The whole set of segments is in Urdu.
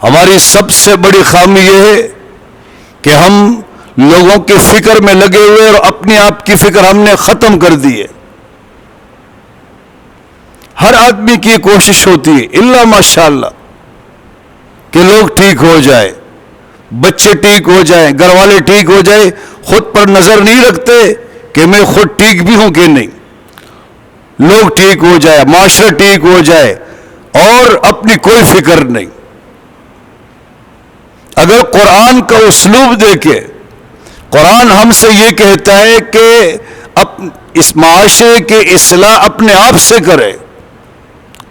ہماری سب سے بڑی خامی یہ ہے کہ ہم لوگوں کی فکر میں لگے ہوئے اور اپنے آپ کی فکر ہم نے ختم کر دی ہے. ہر آدمی کی کوشش ہوتی ہے الا ماشاءاللہ کہ لوگ ٹھیک ہو جائے، بچے ٹھیک ہو جائیں، گھر والے ٹھیک ہو جائے. خود پر نظر نہیں رکھتے کہ میں خود ٹھیک بھی ہوں کہ نہیں. لوگ ٹھیک ہو جائے، معاشرہ ٹھیک ہو جائے اور اپنی کوئی فکر نہیں. اگر قرآن کا اسلوب دیکھے، قرآن ہم سے یہ کہتا ہے کہ اس معاشرے کی اصلاح اپنے آپ سے کرے.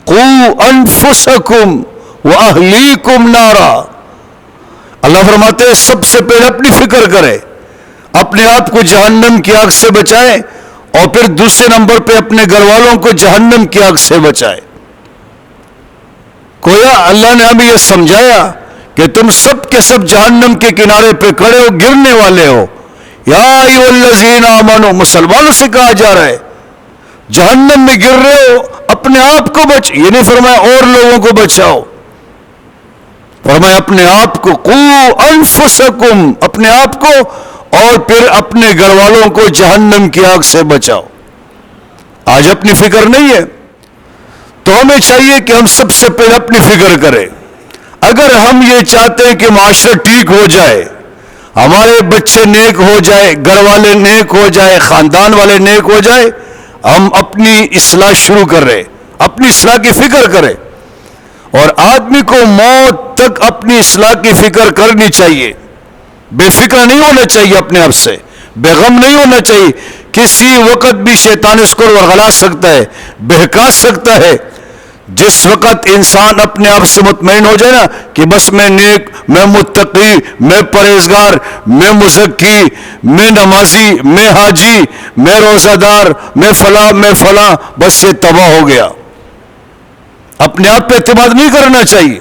قوا انفسکم واہلیکم نارا. اللہ فرماتے ہیں سب سے پہلے اپنی فکر کرے، اپنے آپ کو جہنم کی آگ سے بچائے اور پھر دوسرے نمبر پہ اپنے گھر والوں کو جہنم کی آگ سے بچائے. گویا اللہ نے ہمیں یہ سمجھایا کہ تم سب کے سب جہنم کے کنارے پہ کھڑے ہو، گرنے والے ہو. یا ایھا الذین آمنو، مسلمانوں سے کہا جا رہا ہے جہنم میں گر رہے ہو، اپنے آپ کو بچ. یہ نہیں فرمایا اور لوگوں کو بچاؤ، فرمایا اپنے آپ کو. قوا انفسکم، اپنے آپ کو اور پھر اپنے گھر والوں کو جہنم کی آگ سے بچاؤ. آج اپنی فکر نہیں ہے تو ہمیں چاہیے کہ ہم سب سے پہلے اپنی فکر کریں. اگر ہم یہ چاہتے ہیں کہ معاشرہ ٹھیک ہو جائے، ہمارے بچے نیک ہو جائے، گھر والے نیک ہو جائے، خاندان والے نیک ہو جائے، ہم اپنی اصلاح شروع کر رہے، اپنی اصلاح کی فکر کریں. اور آدمی کو موت تک اپنی اصلاح کی فکر کرنی چاہیے. بے فکر نہیں ہونا چاہیے، اپنے آپ سے بے غم نہیں ہونا چاہیے. کسی وقت بھی شیطان اس کو ورغلا سکتا ہے، بہکا سکتا ہے. جس وقت انسان اپنے آپ سے مطمئن ہو جائے نا کہ بس میں نیک، میں متقی، میں پرہیزگار، میں مزکی، میں نمازی، میں حاجی، میں روزہ دار، میں فلاں، بس یہ تباہ ہو گیا. اپنے آپ پہ اعتماد نہیں کرنا چاہیے.